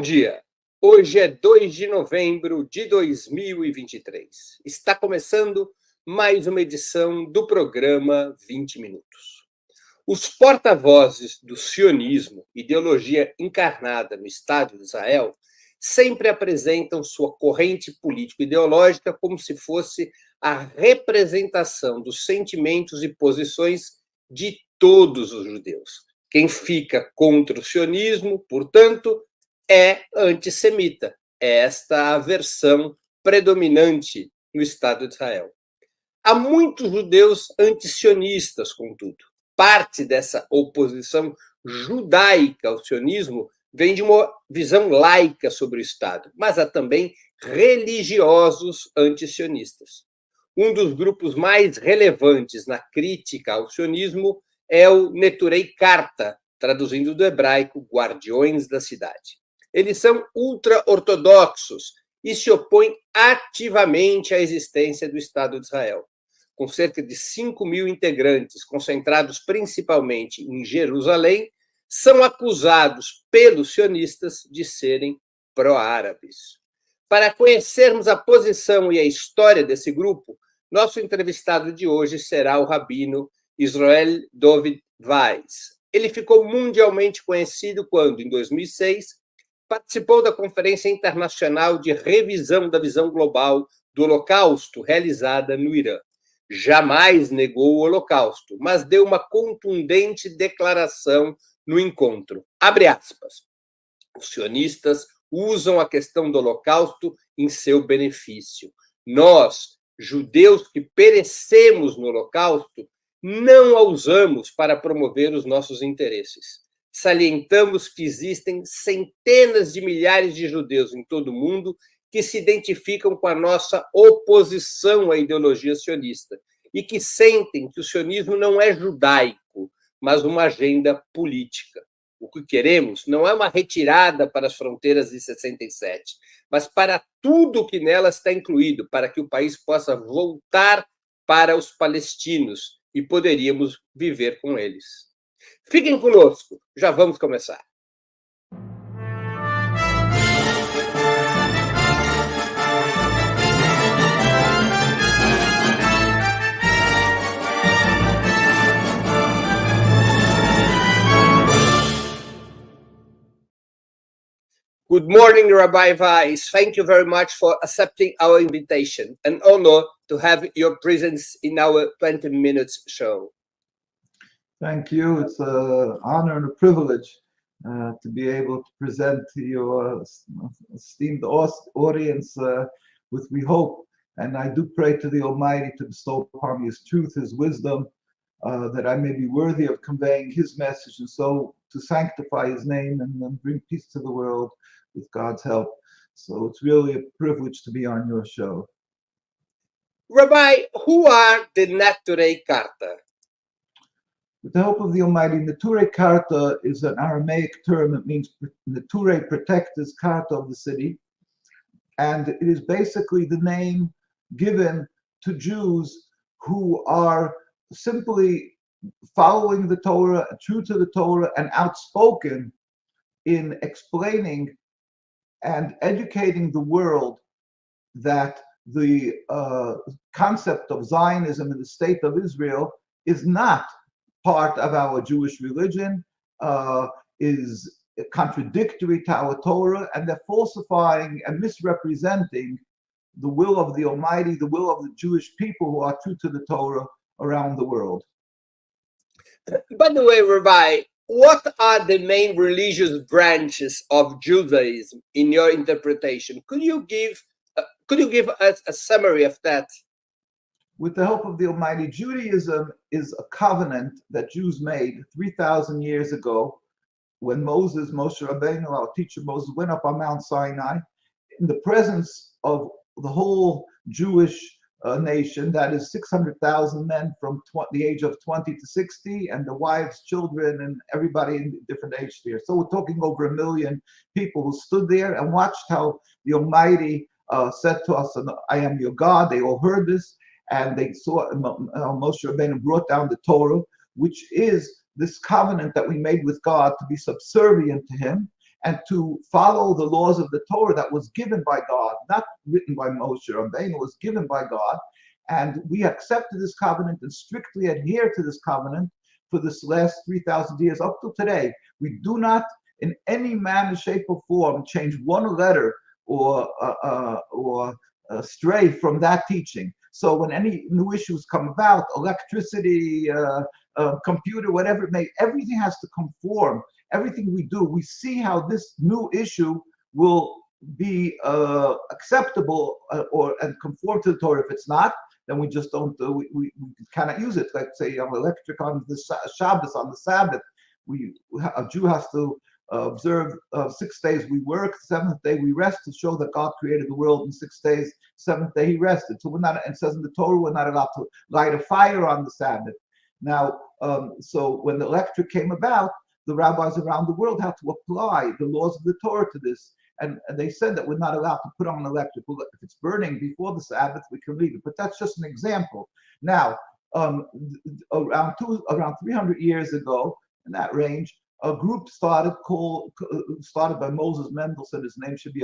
Bom dia! Hoje é 2 de novembro de 2023. Está começando mais uma edição do programa 20 Minutos. Os porta-vozes do sionismo, ideologia encarnada no Estado de Israel, sempre apresentam sua corrente político-ideológica como se fosse a representação dos sentimentos e posições de todos os judeus. Quem fica contra o sionismo, portanto, é antissemita. É esta a versão predominante no Estado de Israel. Há muitos judeus anti-sionistas, contudo. Parte dessa oposição judaica ao sionismo vem de uma visão laica sobre o Estado, mas há também religiosos anti-sionistas. Um dos grupos mais relevantes na crítica ao sionismo é o Neturei Karta, traduzindo do hebraico, guardiões da cidade. Eles são ultra-ortodoxos e se opõem ativamente à existência do Estado de Israel. Com cerca de 5.000 integrantes, concentrados principalmente em Jerusalém, são acusados pelos sionistas de serem pró-árabes. Para conhecermos a posição e a história desse grupo, nosso entrevistado de hoje será o Rabino Weiss. Ele ficou mundialmente conhecido quando, em 2006, participou da Conferência Internacional de Revisão da Visão Global do Holocausto, realizada no Irã. Jamais negou o Holocausto, mas deu uma contundente declaração no encontro. Abre aspas. Os sionistas usam a questão do Holocausto em seu benefício. Nós, judeus que perecemos no Holocausto, não a usamos para promover os nossos interesses. Salientamos que existem centenas de milhares de judeus em todo o mundo que se identificam com a nossa oposição à ideologia sionista e que sentem que o sionismo não é judaico, mas uma agenda política. O que queremos não é uma retirada para as fronteiras de 67, mas para tudo que nela está incluído, para que o país possa voltar para os palestinos e poderíamos viver com eles. Fiquem conosco, já vamos começar. Good morning, Rabbi Weiss. Thank you very much for accepting our invitation. An honor to have your presence in our 20 Minutes show. Thank you. It's an honor and a privilege to be able to present to your esteemed audience with, we hope, and I do pray to the Almighty to bestow upon me His truth, His wisdom, that I may be worthy of conveying His message and so to sanctify His name and bring peace to the world with God's help. So it's really a privilege to be on your show. Rabbi, who are the Neturei Karta? With the help of the Almighty, Neturei Karta is an Aramaic term that means Neturei, protectors, Karta of the city. And it is basically the name given to Jews who are simply following the Torah, true to the Torah, and outspoken in explaining and educating the world that the concept of Zionism in the state of Israel is not part of our Jewish religion, is contradictory to our Torah, and they're falsifying and misrepresenting the will of the Almighty, the will of the Jewish people who are true to the Torah around the world. By the way, Rabbi, what are the main religious branches of Judaism in your interpretation? Could you give us a summary of that? With the help of the Almighty, Judaism is a covenant that Jews made 3,000 years ago when Moshe Rabbeinu, our teacher Moses, went up on Mount Sinai in the presence of the whole Jewish nation, that is 600,000 men from the age of 20 to 60, and the wives, children, and everybody in different age spheres. So we're talking over 1 million people who stood there and watched how the Almighty said to us, I am your God. They all heard this, and they saw Moshe Rabbeinu brought down the Torah, which is this covenant that we made with God to be subservient to Him. and to follow the laws of the Torah that was given by God, not written by Moshe Rabbeinu, was given by God. And we accepted this covenant and strictly adhere to this covenant for this last 3,000 years up to today. We do not in any manner, shape, or form change one letter or stray from that teaching. So when any new issues come about, electricity, computer, whatever it may, everything has to conform. Everything we do, we see how this new issue will be acceptable and conform to the Torah. If it's not, then we just don't, we cannot use it. Like say on electric on the Shabbos, on the Sabbath, a Jew has to observe 6 days we work, 7th day we rest to show that God created the world in 6 days, 7th day he rested. So we're not, it says in the Torah, we're not allowed to light a fire on the Sabbath. Now, so when the electric came about, the rabbis around the world had to apply the laws of the Torah to this. And they said that we're not allowed to put on electric. Well, if it's burning before the Sabbath, we can leave it. But that's just an example. Now, around 300 years ago, in that range, a group started by Moses Mendelssohn. His name should be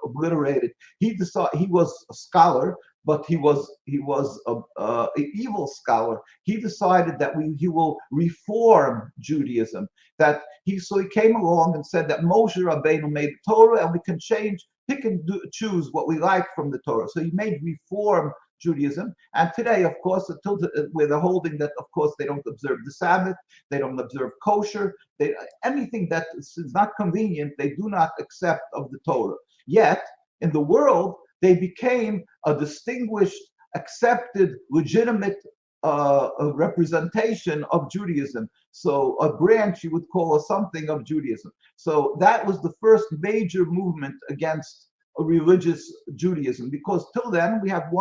obliterated. He was a scholar, but he was an evil scholar. He decided that he will reform Judaism. So he came along and said that Moshe Rabbeinu made the Torah, and we can pick and choose what we like from the Torah. So he made reform Judaism, and today, of course, with the holding that, of course, they don't observe the Sabbath, they don't observe kosher, anything that is not convenient, they do not accept of the Torah. Yet, in the world, they became a distinguished, accepted, legitimate representation of Judaism. So a branch you would call something of Judaism. So that was the first major movement against a religious Judaism, because till then we have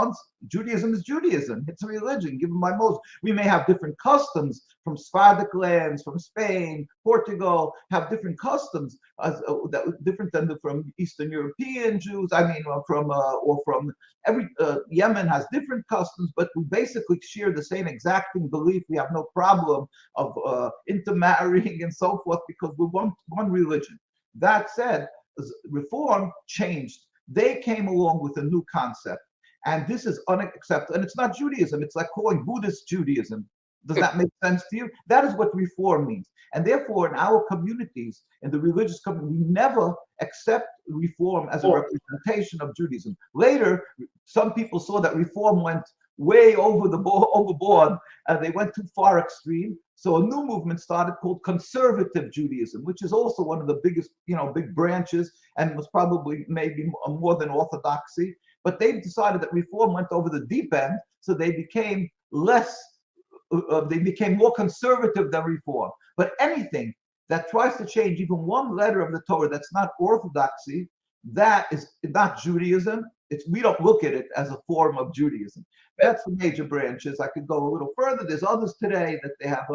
Judaism is Judaism. It's a religion given by Moses. We may have different customs from Sephardic lands, from Spain, Portugal, have different customs different than from Eastern European Jews. I mean, from Yemen has different customs, but we basically share the same exacting belief. We have no problem of intermarrying and so forth because we're one religion. That said, Reform changed. They came along with a new concept, and this is unacceptable. And it's not Judaism. It's like calling Buddhist Judaism. Does that make sense to you? That is what reform means. And therefore, in our communities, in the religious community, we never accept reform as a representation of Judaism. Later, some people saw that reform went way overboard, and they went too far extreme. So a new movement started called conservative Judaism, which is also one of the biggest, big branches, and was probably maybe more than orthodoxy. But they decided that reform went over the deep end, so they became more conservative than reform. But anything that tries to change even one letter of the Torah that's not orthodoxy, that is not Judaism. We don't look at it as a form of Judaism. That's the major branches. I could go a little further. There's others today that they have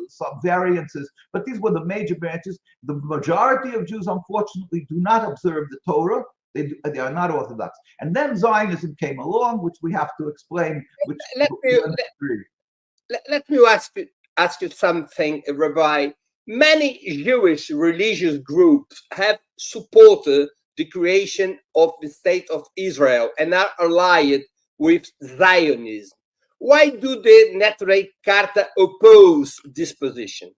some variances, but these were the major branches. The majority of Jews, unfortunately, do not observe the Torah. They are not Orthodox. And then Zionism came along, which we have to explain. Let me ask you something, Rabbi. Many Jewish religious groups have supported the creation of the state of Israel and are allied with Zionism. Why do the Neturei Karta oppose this position?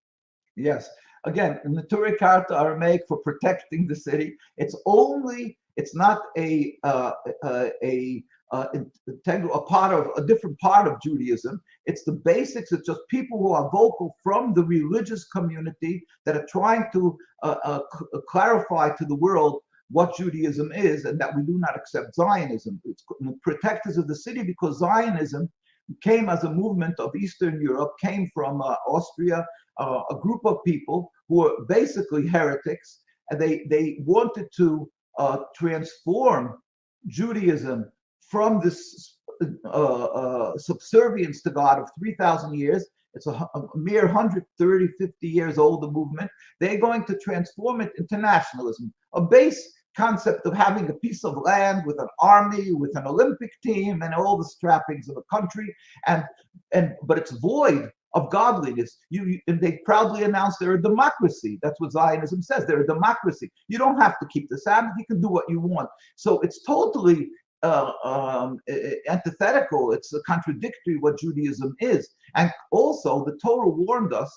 Yes, again, in the Neturei Karta Aramaic for protecting the city, it's not a different part of Judaism. It's the basics. It's just people who are vocal from the religious community that are trying to clarify to the world what Judaism is, and that we do not accept Zionism. It's protectors of the city, because Zionism came as a movement of Eastern Europe, came from Austria, a group of people who were basically heretics, and they wanted to transform Judaism from this subservience to God of 3,000 years. It's a mere 130, 50 years old, the movement. They're going to transform it into nationalism, a base concept of having a piece of land with an army, with an Olympic team, and all the trappings of a country, but it's void of godliness. And they proudly announce they're a democracy. That's what Zionism says. They're a democracy. You don't have to keep the Sabbath. You can do what you want. So it's totally antithetical. It's contradictory what Judaism is. And also, the Torah warned us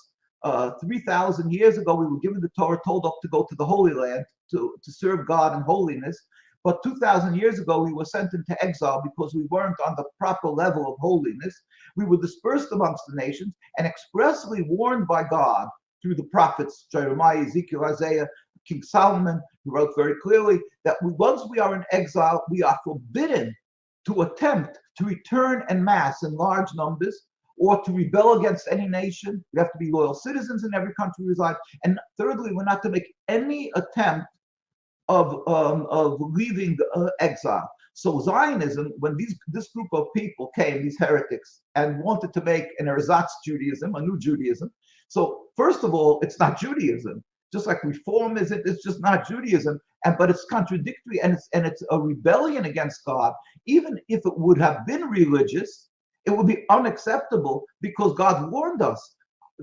3,000 years ago. We were given the Torah, told us to go to the Holy Land to serve God in holiness. But 2,000 years ago, we were sent into exile because we weren't on the proper level of holiness. We were dispersed amongst the nations and expressly warned by God through the prophets, Jeremiah, Ezekiel, Isaiah, King Solomon, who wrote very clearly that once we are in exile, we are forbidden to attempt to return en masse in large numbers or to rebel against any nation. We have to be loyal citizens in every country we reside. And thirdly, we're not to make any attempt of leaving exile. So Zionism, when this group of people came, these heretics, and wanted to make an ersatz Judaism, a new Judaism. So first of all, it's not Judaism. Just like reform isn't, it's just not Judaism. But it's contradictory, and it's a rebellion against God. Even if it would have been religious, it would be unacceptable because God warned us.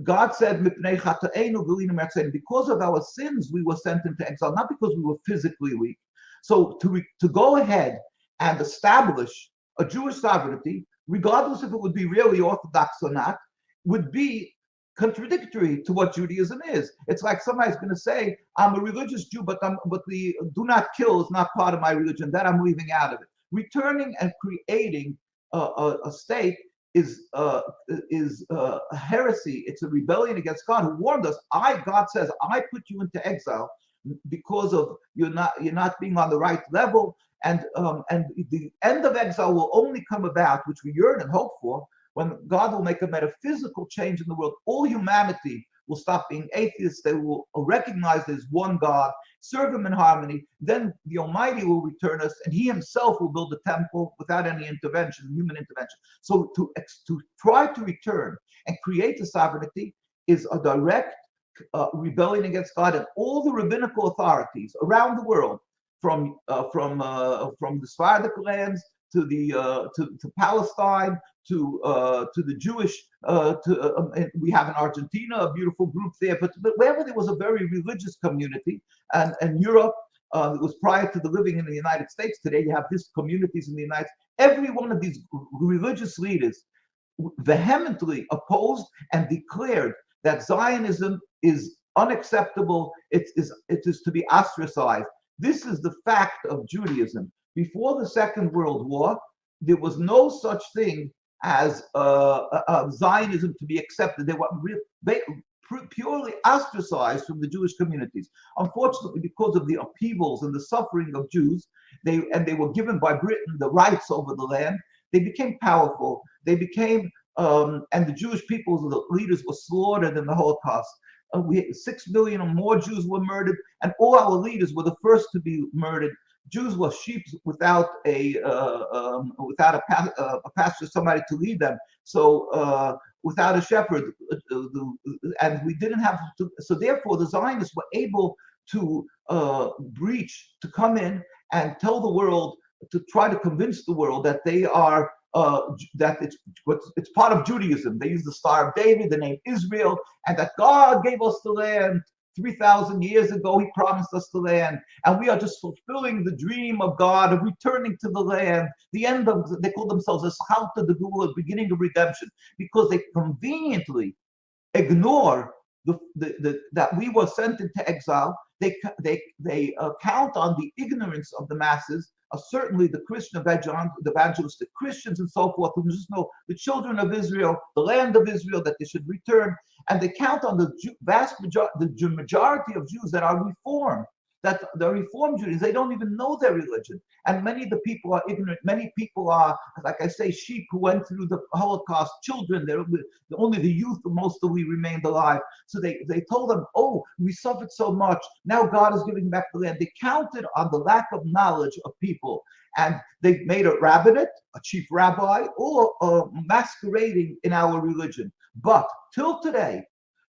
God said, because of our sins, we were sent into exile, not because we were physically weak. So to go ahead and establish a Jewish sovereignty, regardless if it would be really orthodox or not, would be contradictory to what Judaism is. It's like somebody's going to say, I'm a religious Jew, but the do not kill is not part of my religion. That I'm leaving out of it. Returning and creating a state is a heresy. It's a rebellion against God, who warned us. God says, I put you into exile because of you're not being on the right level, and the end of exile will only come about, which we yearn and hope for, when God will make a metaphysical change in the world. All humanity will stop being atheists. They will recognize there's one God, serve him in harmony. Then the Almighty will return us, and he himself will build a temple without any intervention, human intervention. So to try to return and create a sovereignty is a direct rebellion against God. And all the rabbinical authorities around the world, from the Sephardic lands to Palestine, to the Jewish, we have in Argentina a beautiful group there, but wherever there was a very religious community, and Europe, it was prior to the living in the United States. Today you have these communities in the United States. Every one of these religious leaders vehemently opposed and declared that Zionism is unacceptable. It is to be ostracized. This is the fact of Judaism. Before the Second World War, there was no such thing as Zionism to be accepted. They were purely ostracized from the Jewish communities. Unfortunately, because of the upheavals and the suffering of Jews, they were given by Britain the rights over the land. They became powerful. They became, and the Jewish people, the leaders were slaughtered in the Holocaust. 6 million or more Jews were murdered, and all our leaders were the first to be murdered. Jews were sheep without a pastor, somebody to lead them. So without a shepherd, and we didn't have to. So therefore, the Zionists were able to come in and tell the world, to try to convince the world that they are that it's part of Judaism. They use the Star of David, the name Israel, and that God gave us the land 3,000 years ago. He promised us the land, and we are just fulfilling the dream of God of returning to the land. The end of, they call themselves a Schalta de Gula, beginning of redemption, because they conveniently ignore that we were sent into exile. They count on the ignorance of the masses, certainly the Christian evangelistic Christians and so forth, who just know the children of Israel, the land of Israel, that they should return. And they count on the majority of Jews that are reformed, that the Reformed Judaism, they don't even know their religion. And many of the people are ignorant. Many people are, like I say, sheep who went through the Holocaust, children. Only the youth mostly remained alive. So they told them, oh, we suffered so much. Now God is giving back the land. They counted on the lack of knowledge of people. And they made a rabbinate, a chief rabbi, or masquerading in our religion. But till today,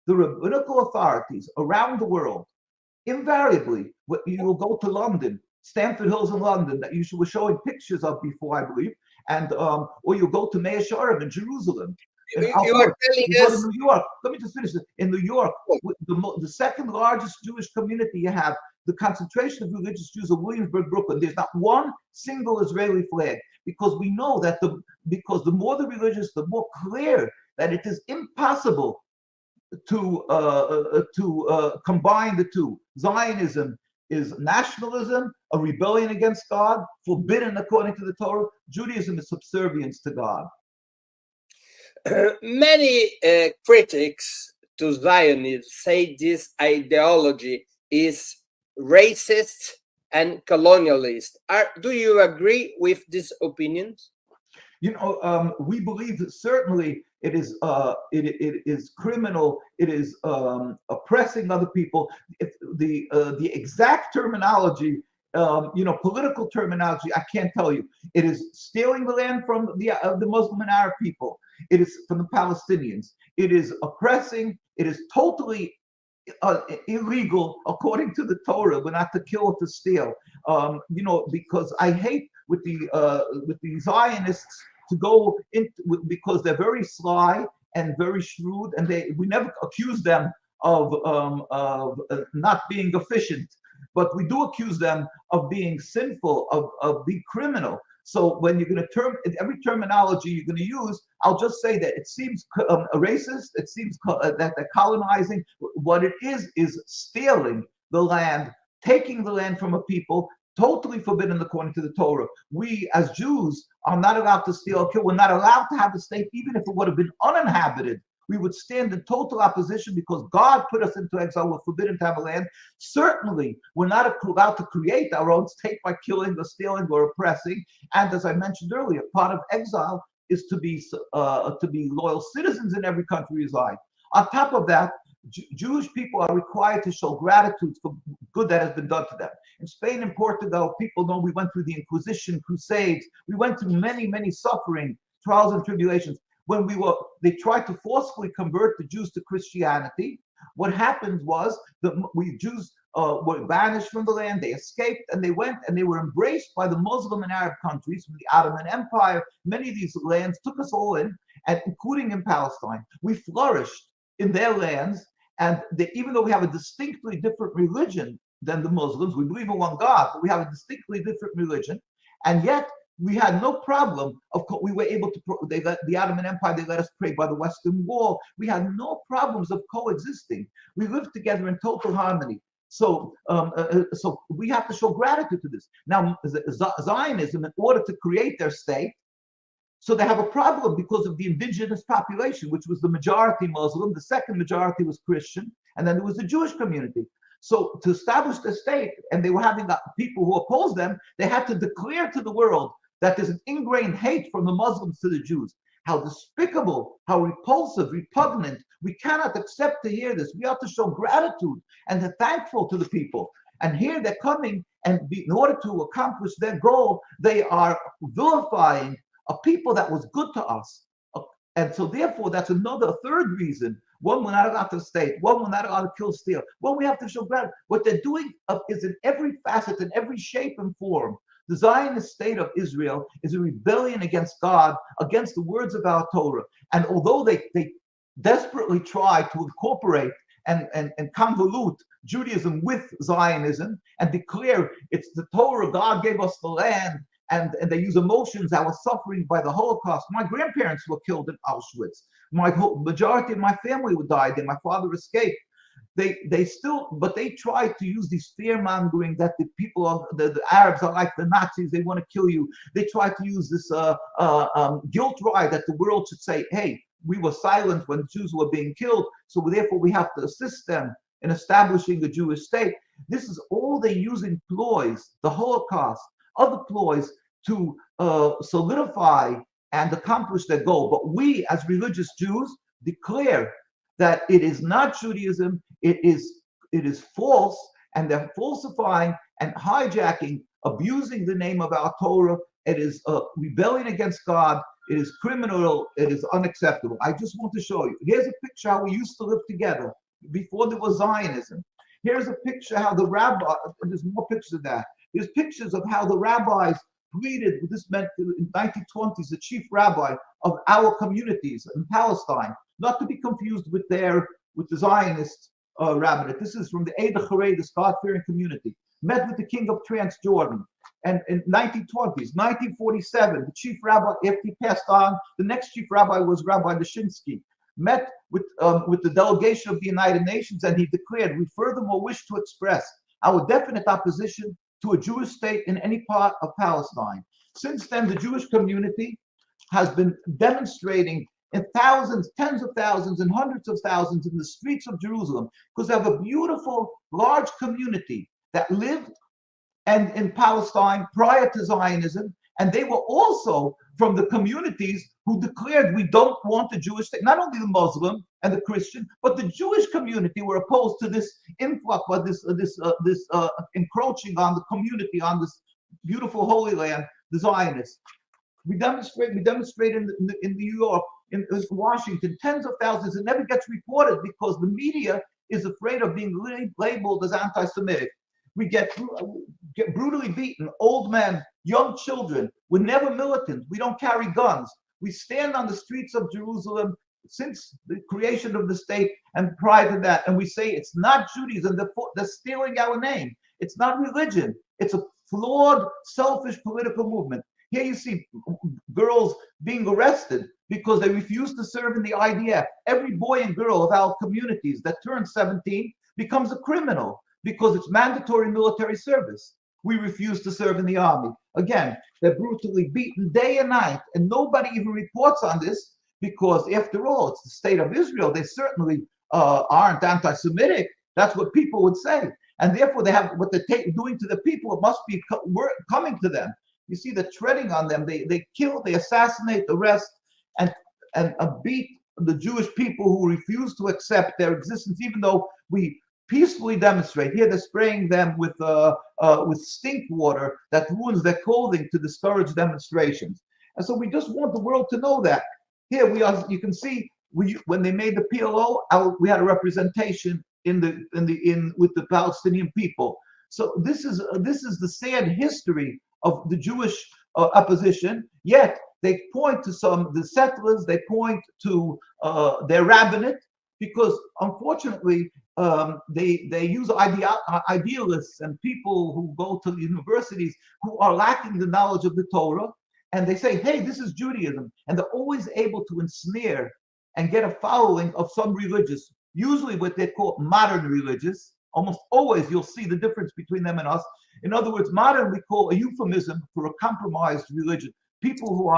the rabbinical authorities around the world, invariably, you will go to London, Stamford Hills in London, that you were showing pictures of before, I believe, and or you go to Mea Shearim in Jerusalem. You are telling you go to us. New York. Let me just finish this. In New York, the second largest Jewish community you have, the concentration of religious Jews of Williamsburg, Brooklyn. There's not one single Israeli flag, because we know that because the more the religious, the more clear that it is impossible to combine the two. Zionism is nationalism, a rebellion against God, forbidden according to the Torah. Judaism is subservience to God. Many critics to Zionism say this ideology is racist and colonialist. Do you agree with these opinions? You know, we believe that certainly it is criminal. It is oppressing other people. If the exact terminology, political terminology, I can't tell you. It is stealing the land from the Muslim and Arab people. It is from the Palestinians. It is oppressing. It is totally illegal according to the Torah. We're not to kill or to steal. Because I hate with the Zionists to go in, because they're very sly and very shrewd, and we never accuse them of not being efficient, but we do accuse them of being sinful, of being criminal. So when you're going to every terminology you're going to use, I'll just say that it seems racist. It seems that they're colonizing. What it is stealing the land, taking the land from a people, totally forbidden according to the Torah. We as Jews are not allowed to steal or kill. We're not allowed to have the state, even if it would have been uninhabited. We would stand in total opposition because God put us into exile. We're forbidden to have a land. Certainly, we're not allowed to create our own state by killing or stealing or oppressing. And as I mentioned earlier, part of exile is to be loyal citizens in every country we reside. On top of that, Jewish people are required to show gratitude for good that has been done to them. In Spain and Portugal, people know we went through the Inquisition, Crusades. We went through many, many suffering, trials and tribulations. When they tried to forcefully convert the Jews to Christianity. What happened was Jews were banished from the land. They escaped, and they went, and they were embraced by the Muslim and Arab countries from the Ottoman Empire. Many of these lands took us all in, and including in Palestine. We flourished in their lands, and even though we have a distinctly different religion than the Muslims, we believe in one God, but we have a distinctly different religion, and yet we had no problem. Of course, we were able to. The Ottoman Empire, they let us pray by the Western Wall. We had no problems of coexisting. We lived together in total harmony. So we have to show gratitude to this. Now, Zionism, in order to create their state, so they have a problem because of the indigenous population, which was the majority Muslim. The second majority was Christian, and then there was the Jewish community. So to establish the state, and they were having people who opposed them, they had to declare to the world that there's an ingrained hate from the Muslims to the Jews. How despicable, how repulsive, repugnant. We cannot accept to hear this. We have to show gratitude and be thankful to the people. And here they're coming, and in order to accomplish their goal, they are vilifying a people that was good to us. And so therefore, that's a third reason. One, we're not allowed to state. One, we're not allowed to kill, steal. One, we have to show gratitude. What they're doing is in every facet, in every shape and form. The Zionist state of Israel is a rebellion against God, against the words of our Torah. And although they desperately try to incorporate and convolute Judaism with Zionism and declare it's the Torah, God gave us the land, and they use emotions. I was suffering by the Holocaust. My grandparents were killed in Auschwitz. Majority of my family died there. My father escaped. But they try to use this fear mongering that the people the Arabs are like the Nazis. They want to kill you. They try to use this guilt ride that the world should say, hey, we were silent when Jews were being killed, so therefore we have to assist them in establishing a Jewish state. This is all they using ploys, the Holocaust, other ploys to solidify and accomplish their goal. But we, as religious Jews, declare that it is not Judaism, it is false, and they're falsifying and hijacking, abusing the name of our Torah. It is a rebellion against God. It is criminal. It is unacceptable. I just want to show you. Here's a picture how we used to live together before there was Zionism. Here's a picture how the rabbi, there's more pictures of that. There's pictures of how the rabbis pleaded, this meant in 1920s, the chief rabbi of our communities in Palestine, not to be confused with the Zionist rabbinate. This is from the Eidah Harei, the God-fearing community. Met with the king of Transjordan. And in 1920s, 1947, the chief rabbi, after he passed on, the next chief rabbi was Rabbi Dushinsky, met with the delegation of the United Nations, and he declared, we furthermore wish to express our definite opposition to a Jewish state in any part of Palestine. Since then, the Jewish community has been demonstrating in thousands, tens of thousands, and hundreds of thousands in the streets of Jerusalem, because they have a beautiful, large community that lived in Palestine prior to Zionism, and they were also from the communities who declared we don't want the Jewish state. Not only the Muslim and the Christian, but the Jewish community were opposed to this influx, or this encroaching on the community, on this beautiful Holy Land, the Zionists. We demonstrate in New York, in Washington, tens of thousands. It never gets reported because the media is afraid of being labeled as anti-Semitic. We get brutally beaten, old men, young children. We're never militant. We don't carry guns. We stand on the streets of Jerusalem since the creation of the state and prior to that, and we say it's not Judaism. They're stealing our name. It's not religion. It's a flawed, selfish political movement. Here you see girls being arrested because they refuse to serve in the IDF. Every boy and girl of our communities that turns 17 becomes a criminal because it's mandatory military service. We refuse to serve in the army. Again, they're brutally beaten day and night, and nobody even reports on this because, after all, it's the state of Israel. They certainly aren't anti-Semitic. That's what people would say. And therefore, they have what they're doing to the people. It must be coming to them. You see, they're treading on them. They kill, they assassinate, arrest, and beat the Jewish people who refuse to accept their existence, even though we peacefully demonstrate. Here they're spraying them with stink water that ruins their clothing to discourage demonstrations. And so we just want the world to know that. Here we are. You can see when they made the PLO, we had a representation with the Palestinian people. So this is the sad history of the Jewish opposition. Yet they point to the settlers. They point to their rabbinate, because unfortunately they use idealists and people who go to the universities who are lacking the knowledge of the Torah, and they say, hey, this is Judaism, and they're always able to ensnare and get a following of some religious, usually what they call modern religious. Almost always you'll see the difference between them and us. In other words, modern we call a euphemism for a compromised religion. People who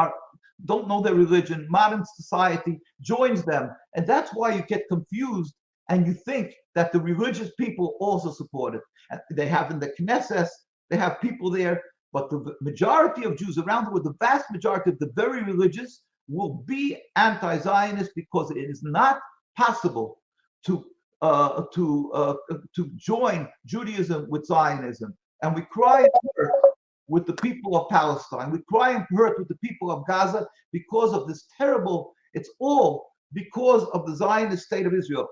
don't know their religion, modern society joins them, and that's why you get confused and you think that the religious people also support it. And they have in the Knesset, they have people there, but the majority of Jews around the world, the vast majority of the very religious, will be anti-Zionist, because it is not possible to join Judaism with Zionism. And we cry and hurt with the people of Palestine. We cry and hurt with the people of Gaza because of this terrible, it's all because of the Zionist state of Israel.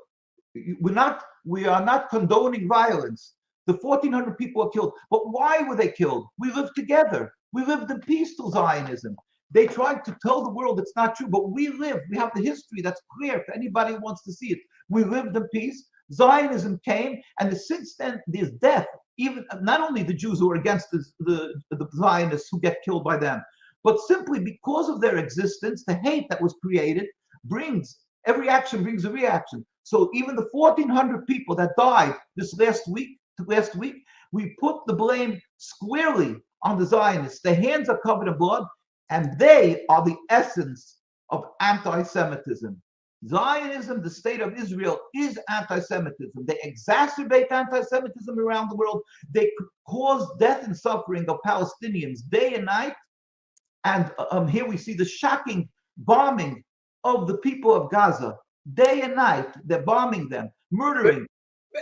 We are not condoning violence. The 1,400 people are killed. But why were they killed? We lived together. We lived in peace till Zionism. They tried to tell the world it's not true, but we lived. We have the history that's clear if anybody wants to see it. We lived in peace. Zionism came, and since then there's death. Even not only the Jews who are against the Zionists who get killed by them, but simply because of their existence, the hate that was created every action brings a reaction. So even the 1,400 people that died this last week, we put the blame squarely on the Zionists. Their hands are covered in blood, and they are the essence of anti-Semitism. Zionism, the state of Israel, is anti-Semitism. They exacerbate anti-Semitism around the world. They cause death and suffering of Palestinians day and night. And here we see the shocking bombing of the people of Gaza. Day and night, they're bombing them, murdering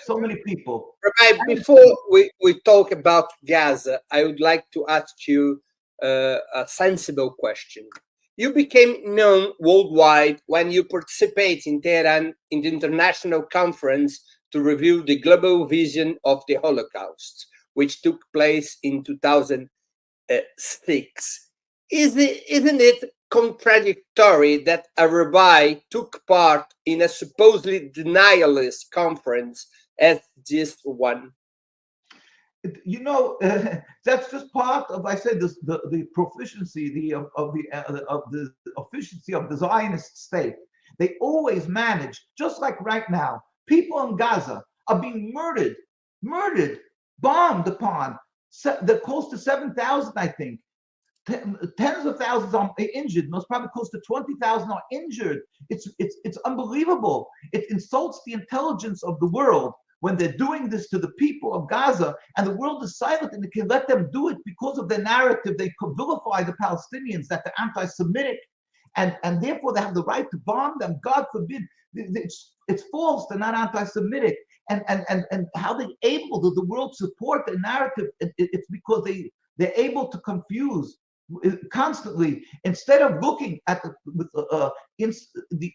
so many people. Rabbi, before we talk about Gaza, I would like to ask you a sensible question. You became known worldwide when you participate in Tehran in the international conference to review the global vision of the Holocaust, which took place in 2000 6. Isn't it contradictory that a rabbi took part in a supposedly denialist conference as this one? You know, that's just part of, I said, this, the proficiency of the efficiency of the Zionist state. They always manage, just like right now, people in Gaza are being murdered, bombed upon. They're close to 7,000, I think. Tens of thousands are injured. Most probably close to 20,000 are injured. It's unbelievable. It insults the intelligence of the world when they're doing this to the people of Gaza, and the world is silent, and they can let them do it because of their narrative. They vilify the Palestinians, that they're anti-Semitic, and therefore they have the right to bomb them. God forbid. It's false. They're not anti-Semitic. And how they're able to the world support their narrative, it's because they're able to confuse constantly, instead of looking at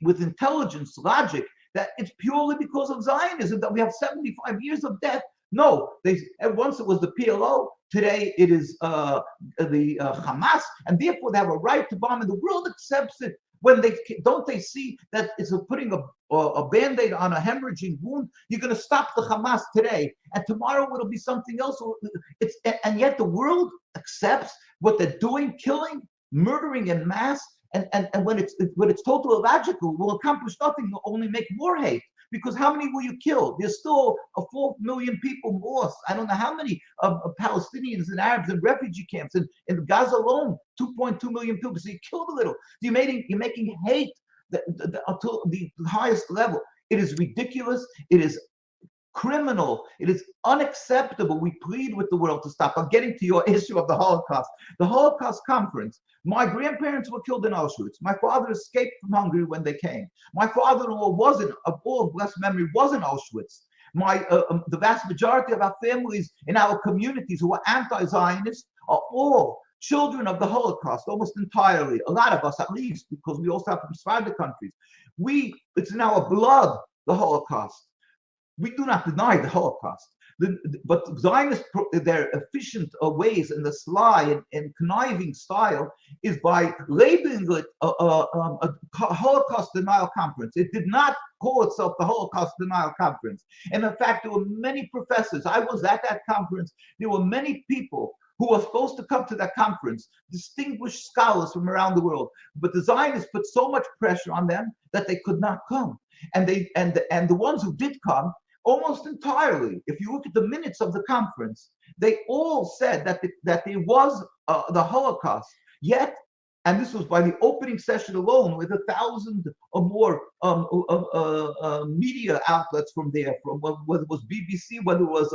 with intelligence, logic, that it's purely because of Zionism that we have 75 years of death. No, once it was the PLO, today it is the Hamas, and therefore they have a right to bomb, and the world accepts it. When they see that it's putting a band-aid on a hemorrhaging wound, you're going to stop the Hamas today, and tomorrow it'll be something else. And yet the world accepts what they're doing, killing, murdering en masse, and when it's totally illogical, will accomplish nothing, will only make more hate. Because how many will you kill? There's still 4 million people lost. I don't know how many Palestinians and Arabs in refugee camps. In Gaza alone, 2.2 million people. So you killed a little. You're making hate until the highest level. It is ridiculous. It is criminal. It is unacceptable. We plead with the world to stop. I'm getting to your issue of the Holocaust. The Holocaust conference. My grandparents were killed in Auschwitz. My father escaped from Hungary when they came. My father-in-law wasn't, of all blessed memory, was in Auschwitz. The vast majority of our families in our communities who are anti-Zionist are all children of the Holocaust, almost entirely. A lot of us, at least, because we also have to describe the countries. It's in our blood, the Holocaust. We do not deny the Holocaust, but Zionists, their efficient ways and the sly and conniving style is by labeling it a Holocaust denial conference. It did not call itself the Holocaust denial conference. And in fact, there were many professors. I was at that conference. There were many people who were supposed to come to that conference, distinguished scholars from around the world. But the Zionists put so much pressure on them that they could not come. And the ones who did come, almost entirely, if you look at the minutes of the conference, they all said that there was the Holocaust. Yet, and this was by the opening session alone, with 1,000 or more media outlets from there, from whether it was BBC, whether it was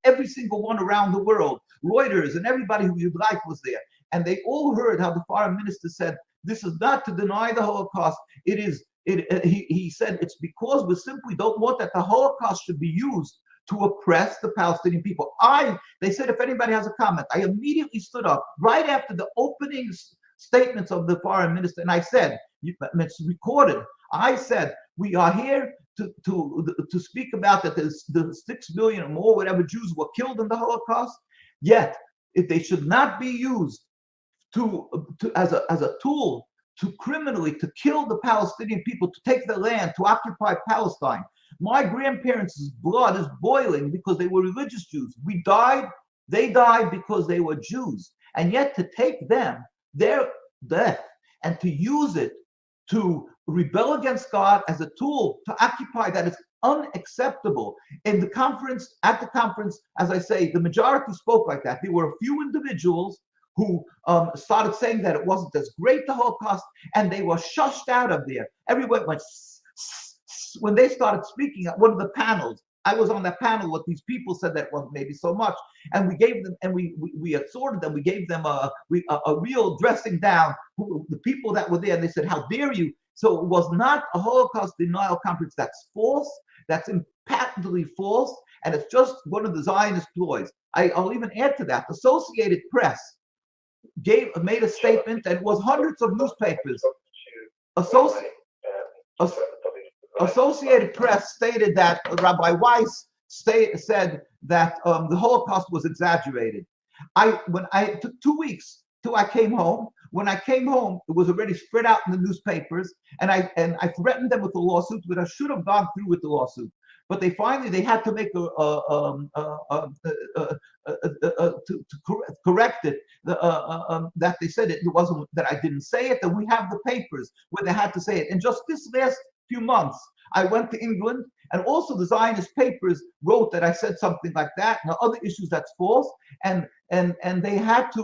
every single one around the world, Reuters, and everybody who you'd like was there. And they all heard how the foreign minister said, this is not to deny the Holocaust, it is. He said it's because we simply don't want that the Holocaust should be used to oppress the Palestinian people. They said, if anybody has a comment, I immediately stood up right after the opening statements of the foreign minister, and I said, it's recorded, I said, we are here to speak about that the 6 million or more, whatever, Jews were killed in the Holocaust, yet if they should not be used as a tool to criminally to kill the Palestinian people, to take their land, to occupy Palestine. My grandparents' blood is boiling because they were religious Jews. They died because they were Jews. And yet to take them, their death, and to use it to rebel against God as a tool to occupy, that is unacceptable. At the conference, as I say, the majority spoke like that. There were a few individuals who started saying that it wasn't as great, the Holocaust, and they were shushed out of there. Everyone went when they started speaking at one of the panels. I was on that panel with these people, said that wasn't maybe so much, and we gave them, and we assorted them. We gave them a real dressing down. The people that were there, and they said, "How dare you?" So it was not a Holocaust denial conference. That's false. That's patently false, and it's just one of the Zionist ploys. I'll even add to that. The Associated Press made a statement, and it was hundreds of newspapers. Associated Press stated that Rabbi Weiss said that the Holocaust was exaggerated. It took 2 weeks till I came home. When I came home, it was already spread out in the newspapers, and I threatened them with a lawsuit, but I should have gone through with the lawsuit. But they had to make to correct it. That they said it wasn't, that I didn't say it, and we have the papers where they had to say it. And just this last few months, I went to England, and also the Zionist papers wrote that I said something like that, and other issues that's false, and they had to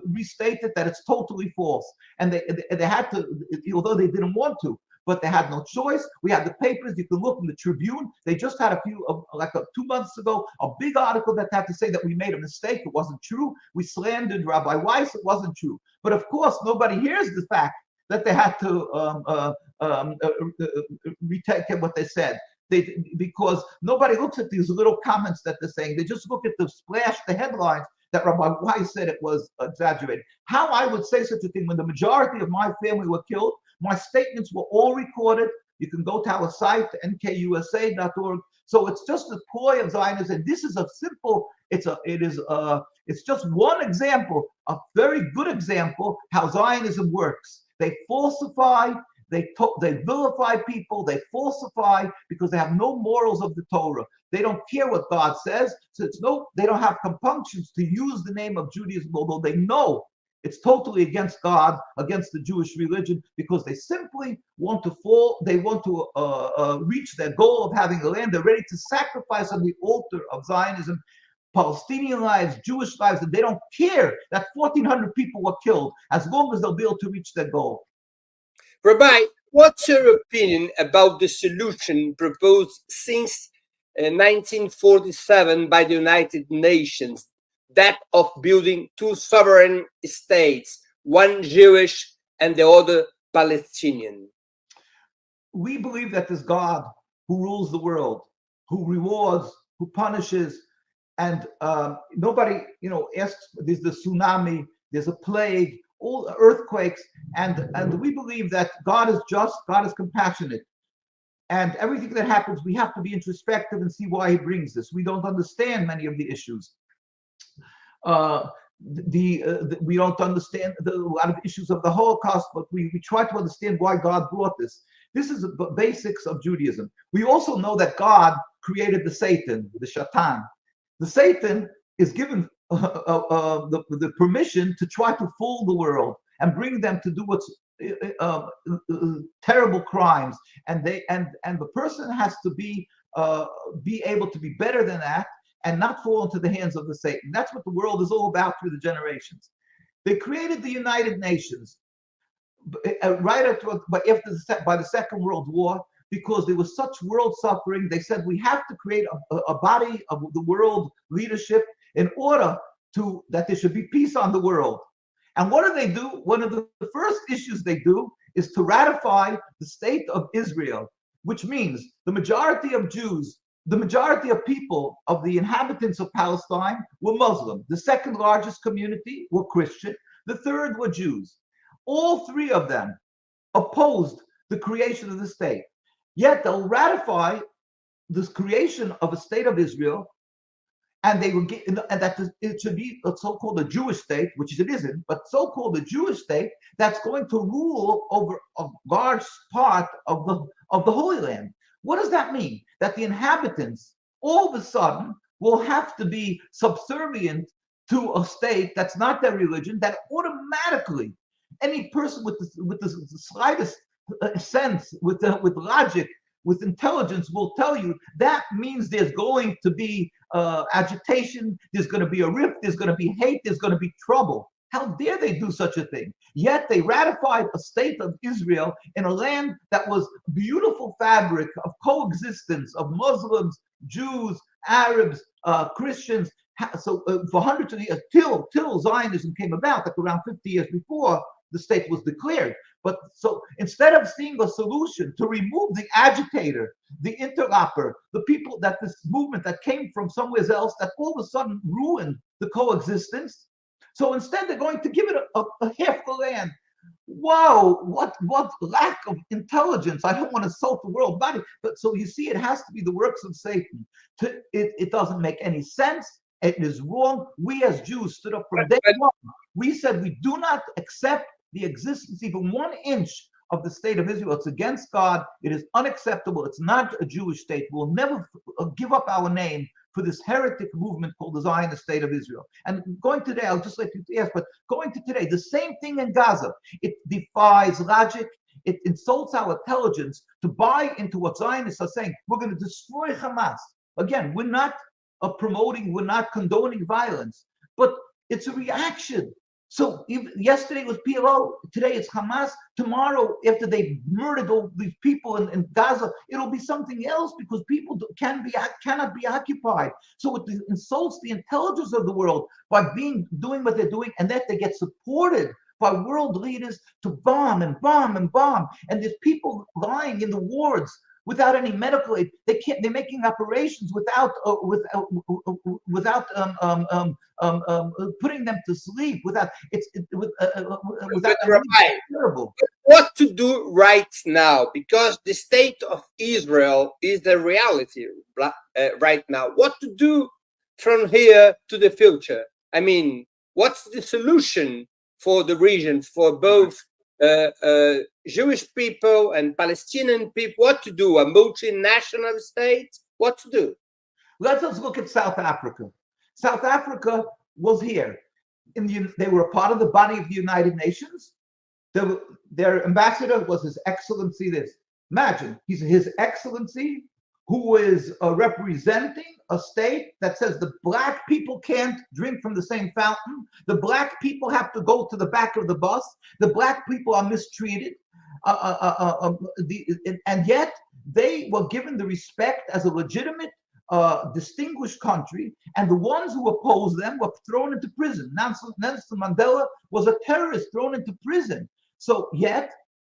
restate it, that it's totally false, and they had to, although they didn't want to, but they had no choice. We have the papers. You can look in the Tribune. They just had 2 months ago, a big article that had to say that we made a mistake. It wasn't true. We slandered Rabbi Weiss. It wasn't true. But of course, nobody hears the fact that they had to retake what they said. Because nobody looks at these little comments that they're saying. They just look at the splash, the headlines that Rabbi Weiss said it was exaggerated. How I would say such a thing when the majority of my family were killed? My statements were all recorded. You can go to our site, nkusa.org. So it's just a ploy of Zionism. And this is a simple, it's just one example, a very good example how Zionism works. They falsify, they vilify people, they falsify because they have no morals of the Torah. They don't care what God says. So they don't have compunctions to use the name of Judaism, although they know it's totally against God, against the Jewish religion, because they simply want to they want to reach their goal of having a land. They're ready to sacrifice on the altar of Zionism Palestinian lives, Jewish lives, and they don't care that 1,400 people were killed, as long as they'll be able to reach their goal. Rabbi, what's your opinion about the solution proposed since 1947 by the United Nations, that of building two sovereign states, one Jewish and the other Palestinian? We believe that there's God who rules the world, who rewards, who punishes, and nobody, asks. There's the tsunami, there's a plague, all earthquakes, and we believe that God is just, God is compassionate, and everything that happens, we have to be introspective and see why He brings this. We don't understand many of the issues. We don't understand a lot of issues of the Holocaust, but we try to understand why God brought this. This is the basics of Judaism. We also know that God created the Satan, the Shaitan. The Satan is given the permission to try to fool the world and bring them to do what's terrible crimes, and the person has to be able to be better than that and not fall into the hands of the Satan. That's what the world is all about through the generations. They created the United Nations right after, by the Second World War, because there was such world suffering. They said we have to create a body of the world leadership in order that there should be peace on the world. And what do? One of the first issues they do is to ratify the state of Israel, which means the majority of Jews, the majority of people, of the inhabitants of Palestine were Muslim. The second largest community were Christian. The third were Jews. All three of them opposed the creation of the state. Yet they'll ratify this creation of a state of Israel, and they will get, and that it should be a so-called a Jewish state, which it isn't, but so-called a Jewish state that's going to rule over a large part of the Holy Land. What does that mean? That the inhabitants all of a sudden will have to be subservient to a state that's not their religion, that automatically any person with the slightest sense, with logic, with intelligence will tell you that means there's going to be agitation, there's going to be a rift, there's going to be hate, there's going to be trouble. How dare they do such a thing? Yet they ratified a state of Israel in a land that was beautiful fabric of coexistence of Muslims, Jews, Arabs, Christians. So for hundreds of years, till Zionism came about, like around 50 years before the state was declared. But so instead of seeing a solution to remove the agitator, the interloper, the people that this movement that came from somewhere else that all of a sudden ruined the coexistence, so instead they're going to give it a half the land. Wow, what lack of intelligence. I don't want to insult the world body, but so you see, it has to be the works of Satan. It doesn't make any sense, It is wrong. We as Jews stood up from day one. We said we do not accept the existence even 1 inch of the state of Israel. It's against God. It is unacceptable. It's not a Jewish state. We'll never give up our name for this heretic movement called the Zionist state of Israel. And going today, I'll just let you ask, but going to today, the same thing in Gaza. It defies logic. It insults our intelligence to buy into what Zionists are saying. We're going to destroy Hamas. Again, we're not promoting, we're not condoning violence, but it's a reaction. So yesterday was PLO, today it's Hamas. Tomorrow, after they murdered all these people in Gaza, it'll be something else because people cannot be occupied. So it insults the intelligence of the world by doing what they're doing, and that they get supported by world leaders to bomb and bomb and bomb. And there's people lying in the wards without any medical aid. They're making operations without putting them to sleep. Without terrible. What to do right now? Because the state of Israel is the reality right now. What to do from here to the future? I mean, what's the solution for the region, for both Jewish people and Palestinian people? What to do? A multinational state? What to do? Let's look at South Africa. South Africa was here. They were a part of the body of the United Nations. Their ambassador was His Excellency. Imagine, he's His Excellency, who is representing a state that says the black people can't drink from the same fountain. The black people have to go to the back of the bus. The black people are mistreated. And yet they were given the respect as a legitimate, distinguished country. And the ones who opposed them were thrown into prison. Nelson Mandela was a terrorist thrown into prison. So yet,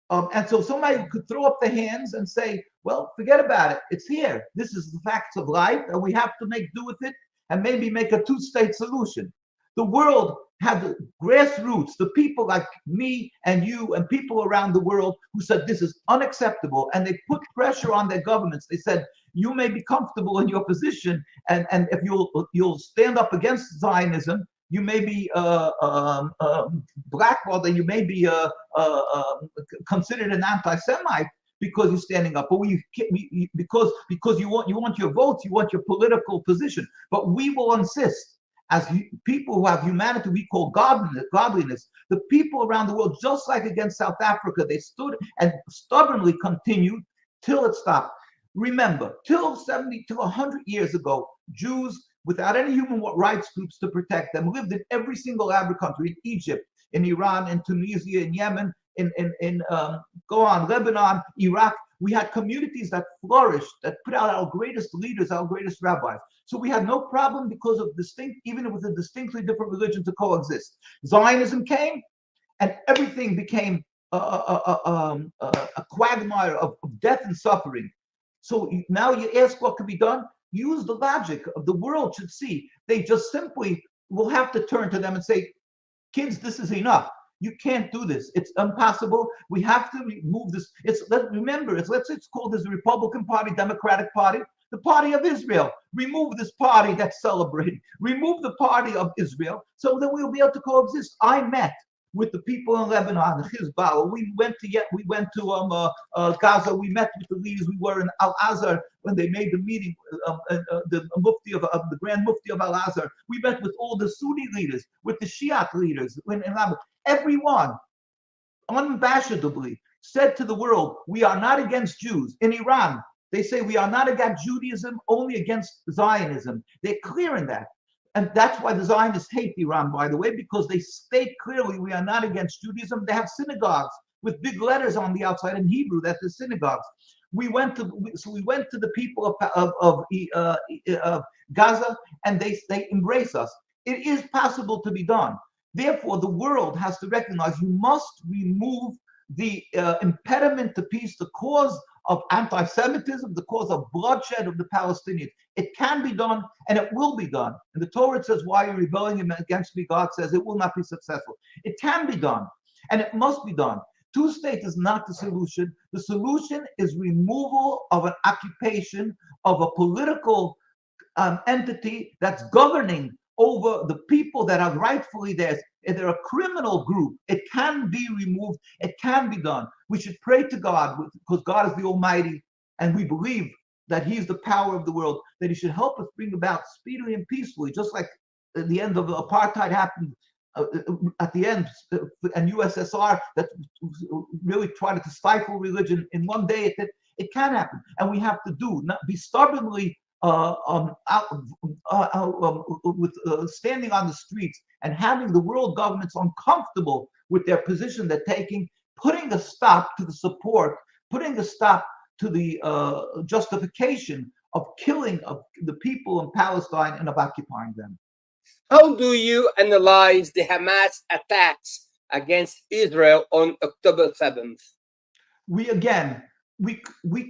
and so somebody could throw up their hands and say, well, forget about it. It's here. This is the facts of life, and we have to make do with it and maybe make a two-state solution. The world had the grassroots, the people like me and you and people around the world who said this is unacceptable, and they put pressure on their governments. They said, you may be comfortable in your position, and if you'll stand up against Zionism, you may be blackballed, and you may be considered an anti-Semite because you're standing up. But because you want your votes, you want your political position. But we will insist, as people who have humanity, we call godliness. The people around the world, just like against South Africa, they stood and stubbornly continued till it stopped. Remember, till 100 years ago, Jews, without any human rights groups to protect them, lived in every single Arab country, in Egypt, in Iran, in Tunisia, in Yemen, Lebanon, Iraq. We had communities that flourished, that put out our greatest leaders, our greatest rabbis. So we had no problem because of even with a distinctly different religion, to coexist. Zionism came, and everything became a quagmire of death and suffering. So now you ask what could be done? Use the logic of the world should see. They just simply will have to turn to them and say, kids, this is enough. You can't do this. It's impossible. We have to remove this. Remember, let's call this the Republican Party, Democratic Party, the party of Israel. Remove this party that's celebrating. Remove the party of Israel so that we'll be able to coexist. I met with the people in Lebanon, Hezbollah. We went to Gaza. We met with the leaders. We were in Al-Azhar when they made the meeting, the Grand Mufti of Al-Azhar. We met with all the Sunni leaders, with the Shiite leaders. Everyone unabashedly said to the world, we are not against Jews. In Iran, they say we are not against Judaism, only against Zionism. They're clear in that. And that's why the Zionists hate Iran, by the way, because they state clearly we are not against Judaism. They have synagogues with big letters on the outside in Hebrew. That's the synagogues. We went to the people of Gaza, and they embrace us. It is possible to be done. Therefore, the world has to recognize you must remove the impediment to peace, the cause of anti-Semitism, the cause of bloodshed of the Palestinians. It can be done, and it will be done. And the Torah says, why you're rebelling against me, God says it will not be successful. It can be done, and it must be done. Two-state is not the solution. The solution is removal of an occupation of a political entity that's governing over the people that are rightfully theirs. If they're a criminal group, it can be removed. It can be done. We should pray to God because God is the Almighty, and we believe that He is the power of the world, that He should help us bring about speedily and peacefully, just like at the end of apartheid happened at the end, and USSR that really tried to stifle religion in one day. It can happen, and we have to not be stubbornly standing on the streets and having the world governments uncomfortable with their position they're taking, putting a stop to the support, putting a stop to the justification of killing of the people in Palestine and of occupying them. How do you analyze the Hamas attacks against Israel on October 7th? We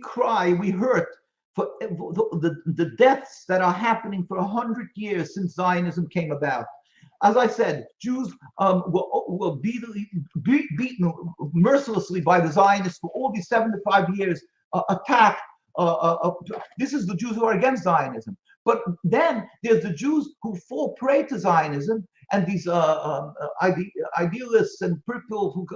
cry, we hurt for the deaths that are happening for 100 years since Zionism came about. As I said, Jews were beaten mercilessly by the Zionists for all these 75 years, attacked. This is the Jews who are against Zionism. But then there's the Jews who fall prey to Zionism, and these idealists and people who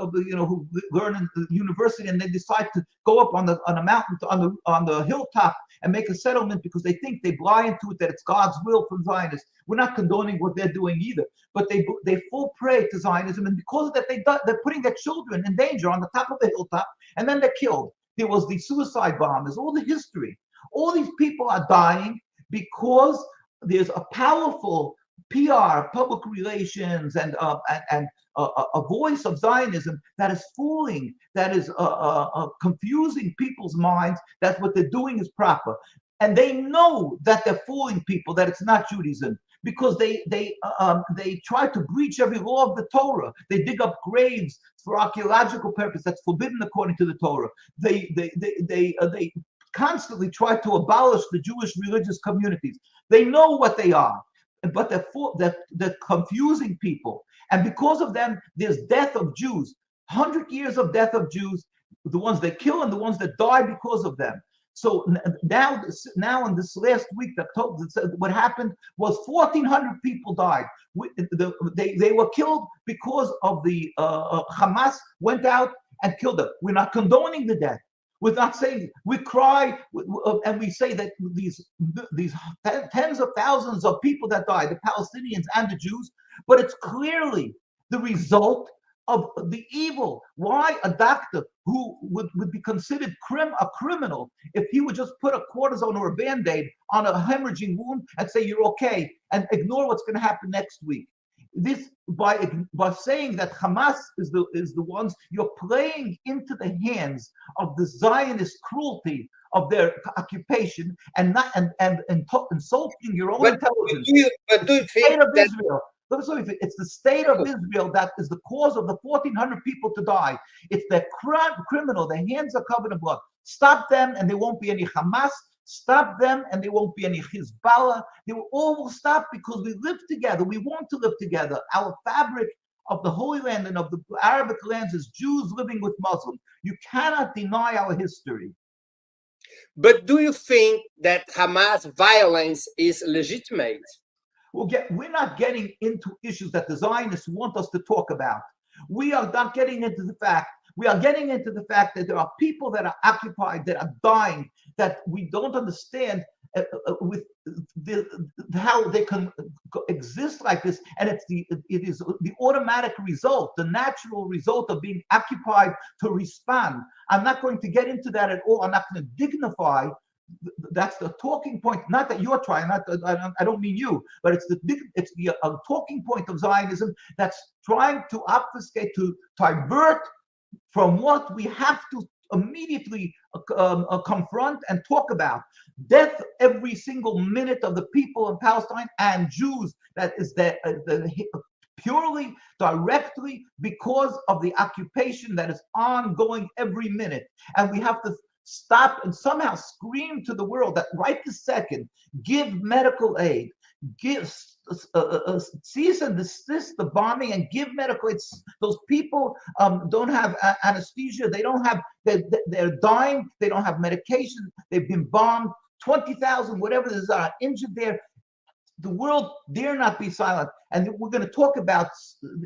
learn in the university, and they decide to go up on a mountain, on the hilltop, and make a settlement because they think they buy into it that it's God's will for Zionists. We're not condoning what they're doing either, but they fall prey to Zionism, and because of that they're putting their children in danger on the top of the hilltop, and then they're killed. There was the suicide bombers, all the history. All these people are dying because there's a powerful PR, public relations, and a voice of Zionism that is fooling, that is confusing people's minds. That's what they're doing is proper, and they know that they're fooling people, that it's not Judaism, because they try to breach every law of the Torah. They dig up graves for archaeological purpose that's forbidden according to the Torah. They constantly try to abolish the Jewish religious communities. They know what they are, but they're confusing people. And because of them, there's death of Jews, 100 years of death of Jews, the ones they kill and the ones that die because of them. So now in this last week, what happened was 1,400 people died. They were killed because of the Hamas went out and killed them. We're not condoning the death. We're not saying, we cry and we say that these tens of thousands of people that died, the Palestinians and the Jews, but it's clearly the result of the evil. Why a doctor who would be considered a criminal if he would just put a cortisone or a Band-Aid on a hemorrhaging wound and say you're okay and ignore what's going to happen next week? This by saying that Hamas is the ones, you're playing into the hands of the Zionist cruelty of their occupation and insulting your own intelligence. But do you think that Israel? It's the state of Israel that is the cause of the 1,400 people to die. It's the criminal. Their hands are covered in blood. Stop them, and there won't be any Hamas. Stop them, and there won't be any Hezbollah. They will stop because we live together. We want to live together. Our fabric of the Holy Land and of the Arabic lands is Jews living with Muslims. You cannot deny our history. But do you think that Hamas violence is legitimate? We're not getting into issues that the Zionists want us to talk about. We are not getting into the fact. We are getting into the fact that there are people that are occupied, that are dying, that we don't understand with how they can exist like this. And it is the automatic result, the natural result of being occupied to respond. I'm not going to get into that at all. I'm not going to dignify. That's the talking point. Not that you're trying. I don't mean you, but it's the talking point of Zionism that's trying to obfuscate, to divert from what we have to immediately confront and talk about. Death every single minute of the people in Palestine and Jews. That is purely, directly because of the occupation that is ongoing every minute. And we have to stop and somehow scream to the world that right this second, give medical aid, give cease and desist the bombing and give medical aid. Those people don't have anesthesia. They don't have. They're dying. They don't have medication. They've been bombed. 20,000, whatever this are, injured there. The world dare not be silent. And we're going to talk about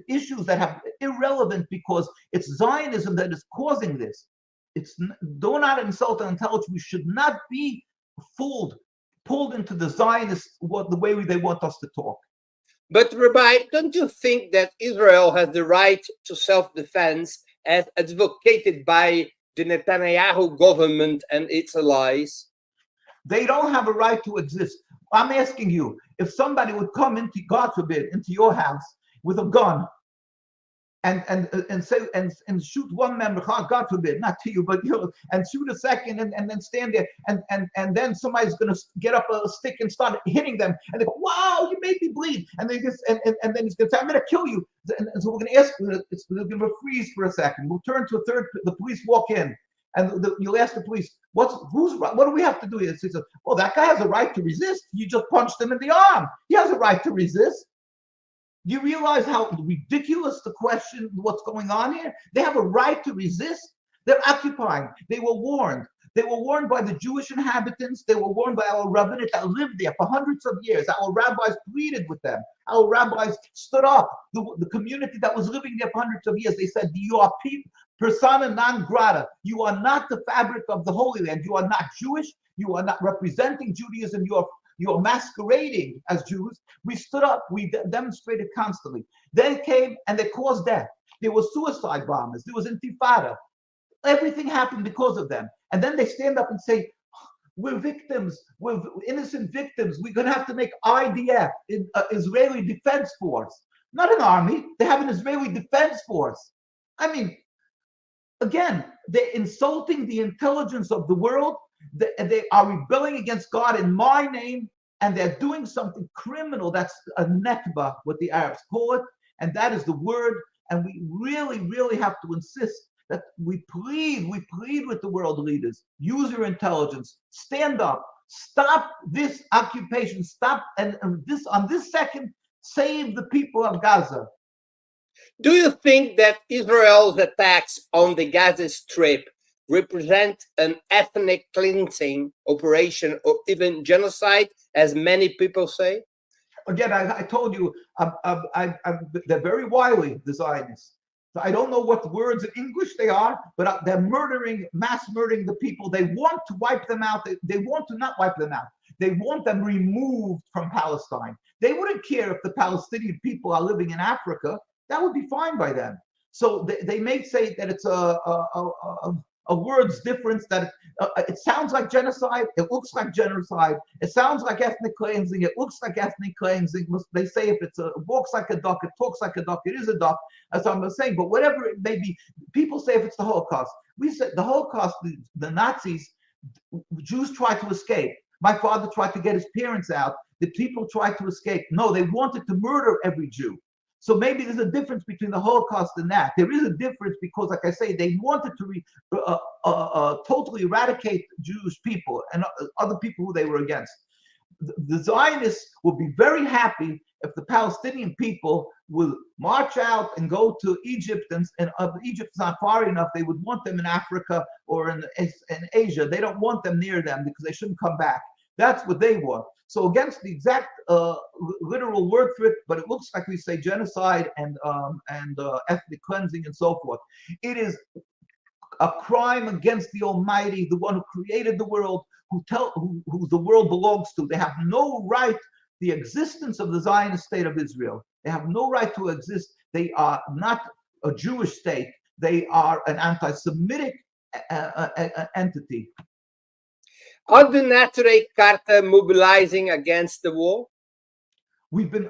issues that have irrelevant because it's Zionism that is causing this. Do not insult our intelligence. We should not be pulled into the Zionist the way they want us to talk. But Rabbi, don't you think that Israel has the right to self-defense as advocated by the Netanyahu government and its allies? They don't have a right to exist. I'm asking you, if somebody would come into, God forbid, into your house with a gun and say and shoot one member, God forbid, not to you, but and shoot a second and then stand there and then somebody's going to get up a stick and start hitting them and they go, wow, you made me bleed, and they just and then he's going to say, I'm going to kill you, and so we're going to ask, it's going to freeze for a second. We'll turn to a third. The police walk in. And you'll ask the police, what do we have to do here? He says, well, that guy has a right to resist. You just punched him in the arm. He has a right to resist. Do you realize how ridiculous the question, what's going on here? They have a right to resist. They're occupying. They were warned. They were warned by the Jewish inhabitants. They were warned by our rabbinate that lived there for hundreds of years. Our rabbis pleaded with them. Our rabbis stood up. The community that was living there for hundreds of years, they said, you are persona non grata. You are not the fabric of the Holy Land. You are not Jewish. You are not representing Judaism. You are masquerading as Jews. We stood up. We demonstrated constantly. They came and they caused death. There were suicide bombers. There was intifada. Everything happened because of them. And then they stand up and say, we're victims. We're innocent victims. We're going to have to make IDF, Israeli Defense Force. Not an army. They have an Israeli Defense Force. I mean, again, they're insulting the intelligence of the world. They are rebelling against God in my name, and they're doing something criminal. That's a nekba, what the Arabs call it, and that is the word. And we really, really have to insist that we plead with the world leaders. Use your intelligence. Stand up. Stop this occupation. Stop and on this second, save the people of Gaza. Do you think that Israel's attacks on the Gaza Strip represent an ethnic cleansing operation or even genocide, as many people say? Again, I told you, they're very wily, the Zionists. So I don't know what words in English they are, but they're mass murdering the people. They want to wipe them out. They want to not wipe them out. They want them removed from Palestine. They wouldn't care if the Palestinian people are living in Africa. That would be fine by them. So they may say that it's a words difference, that it sounds like genocide, it looks like genocide, it sounds like ethnic cleansing, it looks like ethnic cleansing. They say if it walks like a duck, it talks like a duck, it is a duck, as I'm saying. But whatever it may be, people say if it's the Holocaust. We said the Holocaust, the Nazis, Jews tried to escape. My father tried to get his parents out. The people tried to escape. No, they wanted to murder every Jew. So maybe there's a difference between the Holocaust and that. There is a difference because, like I say, they wanted to totally eradicate Jewish people and other people who they were against. The Zionists will be very happy if the Palestinian people will march out and go to Egypt, and Egypt's not far enough. They would want them in Africa or in Asia. They don't want them near them because they shouldn't come back. That's what they want. So against the exact literal word for it, but it looks like we say genocide and ethnic cleansing and so forth. It is a crime against the Almighty, the one who created the world, who the world belongs to. They have no right. The existence of the Zionist state of Israel, they have no right to exist. They are not a Jewish state. They are an anti-Semitic entity. Are the Neturei Karta mobilizing against the war? We've been,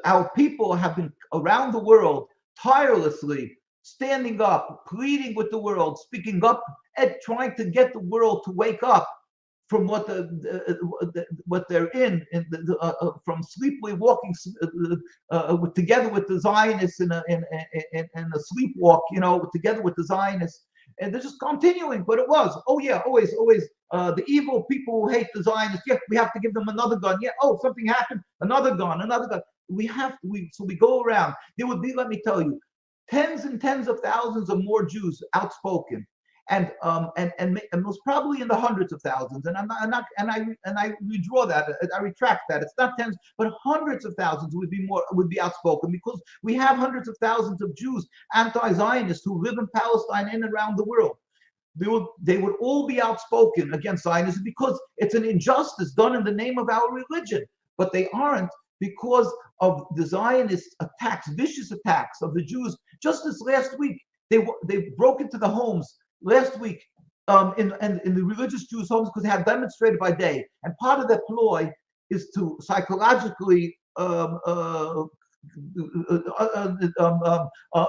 our people have been around the world tirelessly standing up, pleading with the world, speaking up, and trying to get the world to wake up from what they're in from sleepily walking together with the Zionists in a sleepwalk, together with the Zionists. And they're just continuing, but it was, oh yeah, always, the evil people who hate the Zionists, yeah, we have to give them another gun. Yeah, oh, something happened, another gun. So we go around. There would be, let me tell you, tens and tens of thousands of more Jews outspoken. and most probably in the hundreds of thousands. And I withdraw that. I retract that. It's not tens, but hundreds of thousands would be outspoken, because we have hundreds of thousands of Jews, anti-Zionists, who live in Palestine and around the world. They would all be outspoken against Zionism because it's an injustice done in the name of our religion. But they aren't, because of the Zionist attacks, vicious attacks of the Jews. Just this last week, they broke into the homes last week in the religious Jews' homes, because they had demonstrated by day. And part of their ploy is to psychologically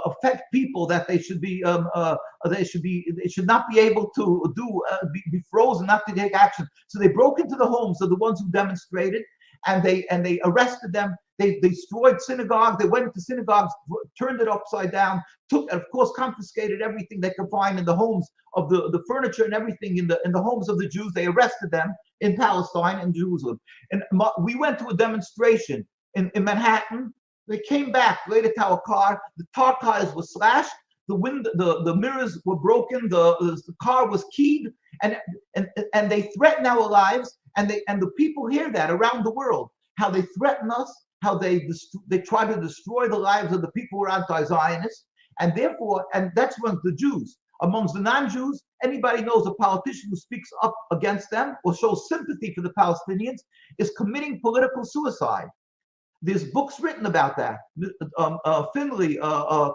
affect people, that they should not be able to be frozen, not to take action. So they broke into the homes of the ones who demonstrated, and they arrested them. They destroyed synagogues. They went into synagogues, turned it upside down, and of course confiscated everything they could find in the homes of the furniture and everything in the homes of the Jews. They arrested them in Palestine and Jerusalem. And we went to a demonstration in Manhattan. They came back later to our car. The tires were slashed. The mirrors were broken. The car was keyed, and they threaten our lives. And the people hear that around the world, how they threaten us, how they try to destroy the lives of the people who are anti-Zionist. And therefore, and that's amongst the Jews. Amongst the non-Jews, anybody knows a politician who speaks up against them or shows sympathy for the Palestinians is committing political suicide. There's books written about that. Finley,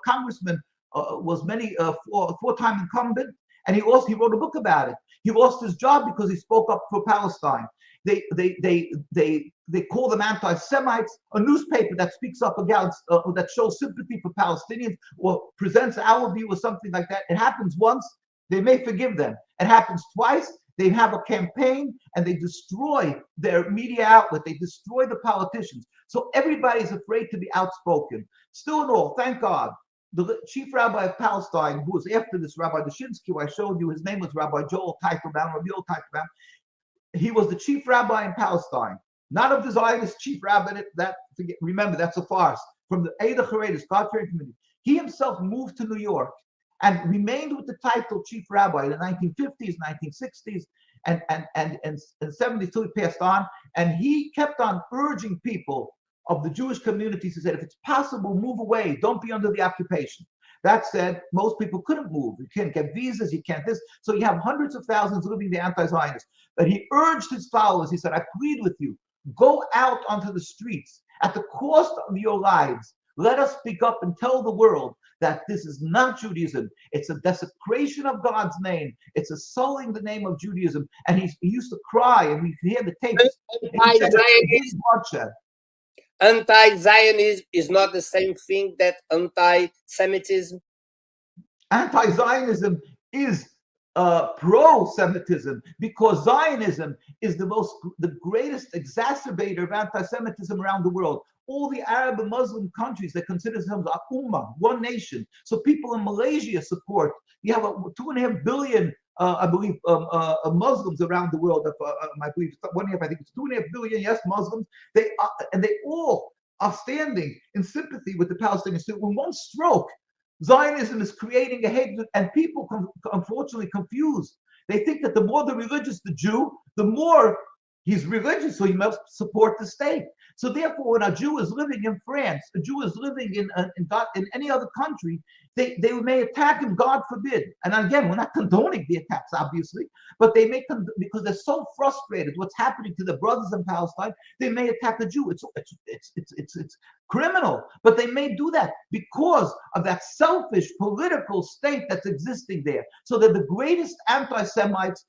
congressman, was four-time incumbent, and he wrote a book about it. He lost his job because he spoke up for Palestine. They call them anti-Semites. A newspaper that speaks up against, that shows sympathy for Palestinians or presents our view or something like that. It happens once, they may forgive them. It happens twice, they have a campaign, and they destroy their media outlet. They destroy the politicians. So everybody's afraid to be outspoken. Still in all, thank God, the chief rabbi of Palestine, who was after this Rabbi Dushinsky, who I showed you, his name was Rabbi Joel Teitelbaum, he was the chief rabbi in Palestine, not of the Zionist chief rabbi. Remember, that's a farce. From the Eidah Haredis, God-fearing community. He himself moved to New York and remained with the title chief rabbi in the 1950s, 1960s, and 72 he passed on. And he kept on urging people of the Jewish communities. He said, if it's possible, move away. Don't be under the occupation. That said, most people couldn't move. You can't get visas, you can't this. So you have hundreds of thousands living the anti-Zionists. But he urged his followers, he said, I plead with you, go out onto the streets at the cost of your lives. Let us speak up and tell the world that this is not Judaism. It's a desecration of God's name. It's a sullying the name of Judaism. And he used to cry, and we hear the tapes. Anti-Zionism is not the same thing that anti-Semitism. Anti-Zionism is pro-Semitism, because Zionism is the greatest exacerbator of anti-Semitism around the world. All the Arab and Muslim countries that consider themselves a ummah, one nation. So people in Malaysia support. You have 2.5 billion, I believe, Muslims around the world. I believe I think it's 2.5 billion. Yes, Muslims. They all are standing in sympathy with the Palestinians. So in one stroke, Zionism is creating a hatred, and people unfortunately confused. They think that the more the religious the Jew, the more he's religious, so he must support the state. So therefore, when a Jew is living in France, a Jew is living in any other country, they may attack him, God forbid. And again, we're not condoning the attacks, obviously, but they may, because they're so frustrated what's happening to their brothers in Palestine, they may attack a Jew. It's criminal, but they may do that because of that selfish political state that's existing there. So they're the greatest anti-Semites,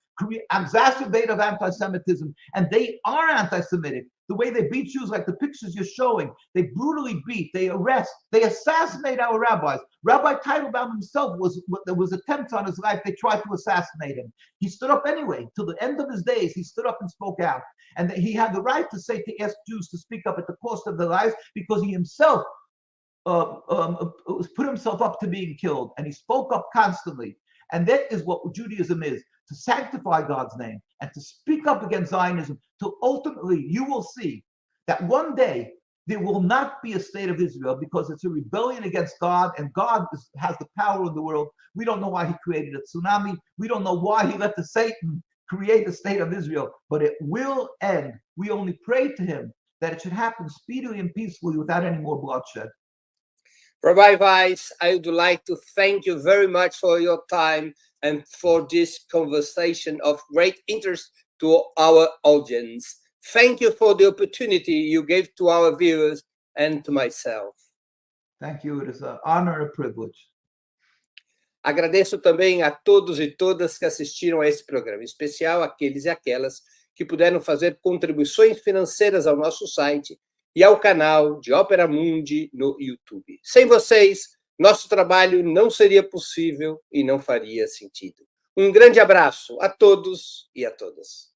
exacerbate of anti-Semitism, and they are anti-Semitic. The way they beat Jews, like the pictures you're showing, they brutally beat, they arrest, they assassinate our rabbis. Rabbi Teitelbaum himself there was attempts on his life. They tried to assassinate him. He stood up anyway. Till the end of his days, he stood up and spoke out. And he had the right to ask Jews to speak up at the cost of their lives, because he himself put himself up to being killed. And he spoke up constantly. And that is what Judaism is, to sanctify God's name and to speak up against Zionism, till ultimately you will see that one day there will not be a state of Israel because it's a rebellion against God, and God has the power in the world. We don't know why he created a tsunami. We don't know why he let the Satan create the state of Israel, but it will end. We only pray to him that it should happen speedily and peacefully without any more bloodshed. Rabbi Weiss, I would like to thank you very much for your time and for this conversation of great interest to our audience. Thank you for the opportunity you gave to our viewers and to myself. Thank you. It is an honor and a privilege. Agradeço também a todos e todas que assistiram a esse programa, em especial aqueles e aquelas que puderam fazer contribuições financeiras ao nosso site e ao canal de Ópera Mundi no YouTube. Sem vocês, nosso trabalho não seria possível e não faria sentido. Um grande abraço a todos e a todas.